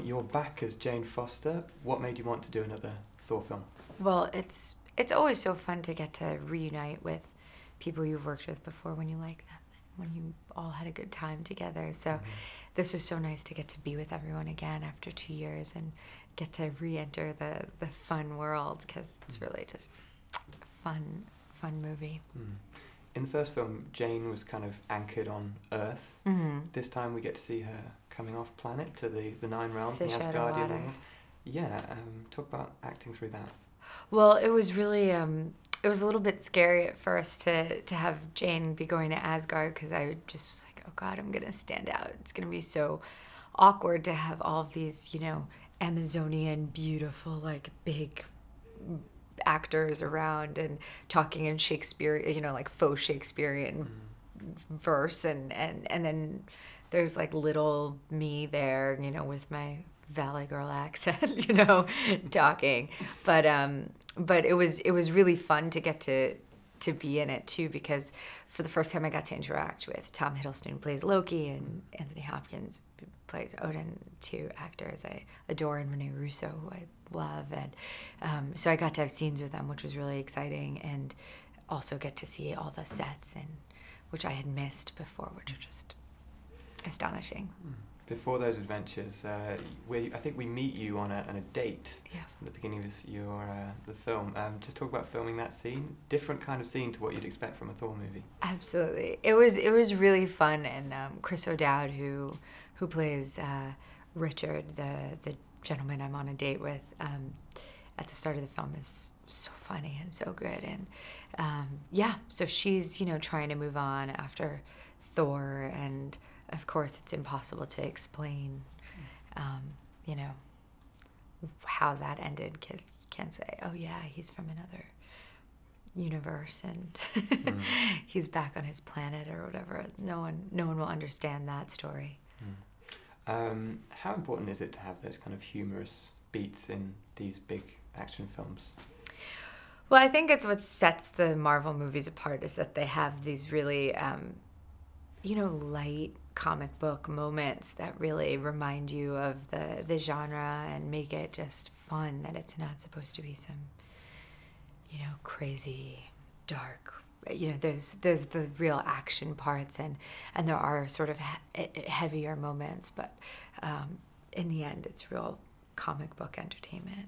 You're back as Jane Foster. What made you want to do another Thor film? Well, it's always so fun to get to reunite with people you've worked with before when you like them, when you all had a good time together. So this was so nice to get to be with everyone again after 2 years and get to re-enter the fun world, because it's really just a fun movie. In the first film, Jane was kind of anchored on Earth. This time we get to see her coming off planet to the Nine Realms, the Asgardian world. Yeah, talk about acting through that. Well, it was really, it was a little bit scary at first to have Jane be going to Asgard, because I just was like, oh God, I'm going to stand out. It's going to be so awkward to have all of these, you know, Amazonian, beautiful, like big actors around and talking in Shakespeare, you know, like faux Shakespearean verse, and then there's like little me there, you know, with my Valley Girl accent, you know, talking. But it was really fun to get to be in it too, because for the first time I got to interact with Tom Hiddleston, who plays Loki, and Anthony Hopkins, who plays Odin, two actors I adore, and Rene Russo, who I love. And so I got to have scenes with them, which was really exciting, and also get to see all the sets, and which I had missed before, which are just astonishing. Before those adventures, I think we meet you on a date. Yes. At the beginning of the film. Just talk about filming that scene. Different kind of scene to what you'd expect from a Thor movie. Absolutely, it was really fun, and Chris O'Dowd, who plays Richard, the gentleman I'm on a date with, at the start of the film, is so funny and so good. And yeah, so she's, you know, trying to move on after Thor, and of course it's impossible to explain, you know, how that ended, because you can't say, oh yeah, he's from another universe and he's back on his planet or whatever. No one will understand that story. How important is it to have those kind of humorous beats in these big action films? Well, I think it's what sets the Marvel movies apart, is that they have these really, you know, light comic book moments that really remind you of the genre and make it just fun, that it's not supposed to be some, you know, crazy, dark, you know, there's the real action parts, and there are sort of heavier moments, but in the end it's real comic book entertainment.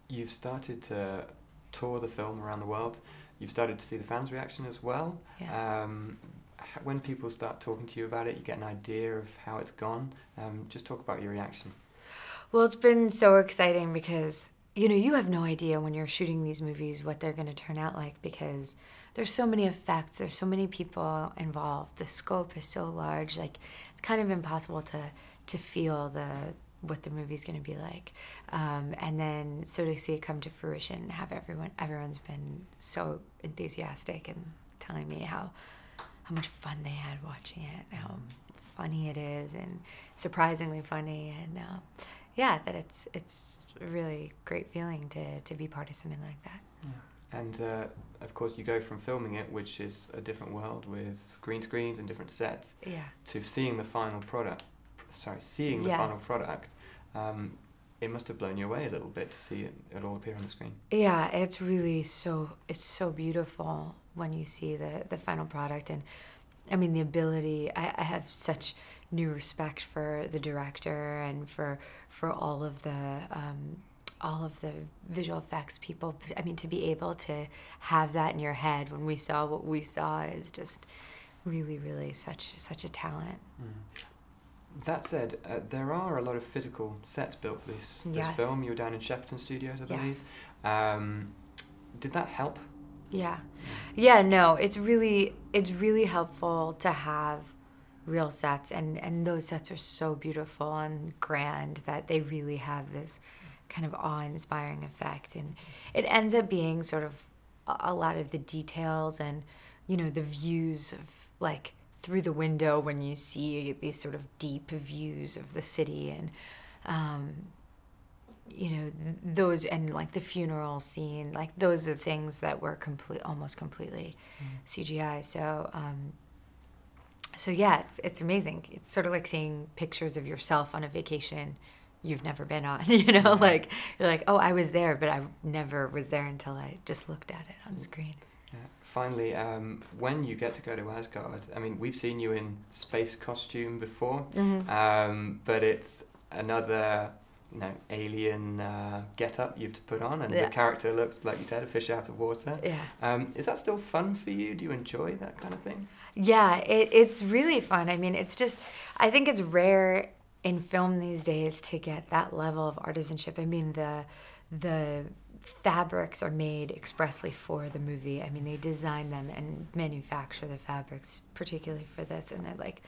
You've started to tour the film around the world. You've started to see the fans' reaction as well. Yeah. When people start talking to you about it, you get an idea of how it's gone. Just talk about your reaction. Well, it's been so exciting, because, you know, you have no idea when you're shooting these movies what they're going to turn out like, because there's so many effects, there's so many people involved, the scope is so large, like it's kind of impossible to feel what the movie's going to be like. And then so to see it come to fruition and have everyone's been so enthusiastic and telling me how much fun they had watching it, how funny it is, and surprisingly funny, and yeah, that it's a really great feeling to be part of something like that. Yeah. And of course you go from filming it, which is a different world with green screens and different sets, to seeing the final product. Seeing the final product. It must have blown you away a little bit to see it all appear on the screen. Yeah, it's really so beautiful when you see the final product. And I mean, the ability, I have such new respect for the director and for all of the visual effects people. I mean, to be able to have that in your head when we saw what we saw is just really, really such a talent. That said, there are a lot of physical sets built for this film. You were down in Shepperton Studios, I believe. Did that help? Yeah. No, it's really helpful to have real sets, and those sets are so beautiful and grand that they really have this kind of awe-inspiring effect, and it ends up being sort of a lot of the details and, you know, the views of, like, through the window when you see these sort of deep views of the city, and you know, those, and like the funeral scene, like those are things that were almost completely CGI. So So yeah, it's amazing. It's sort of like seeing pictures of yourself on a vacation you've never been on, you know, like you're like, oh, I was there, but I never was there until I just looked at it on screen. Yeah. Finally, when you get to go to Asgard, I mean, we've seen you in space costume before, but it's another, you know, alien get-up you have to put on, and the character looks, like you said, a fish out of water. Yeah. Is that still fun for you? Do you enjoy that kind of thing? Yeah, it's really fun. I mean, it's just, I think it's rare in film these days to get that level of artisanship. I mean, the fabrics are made expressly for the movie. I mean, they design them and manufacture the fabrics particularly for this, and they're like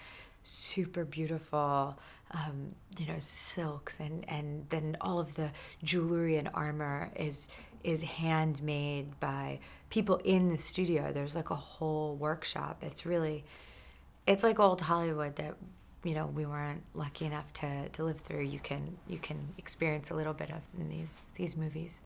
super beautiful, you know, silks, and then all of the jewelry and armor is handmade by people in the studio. There's like a whole workshop. It's like old Hollywood that, you know, we weren't lucky enough to live through. You can experience a little bit of in these movies.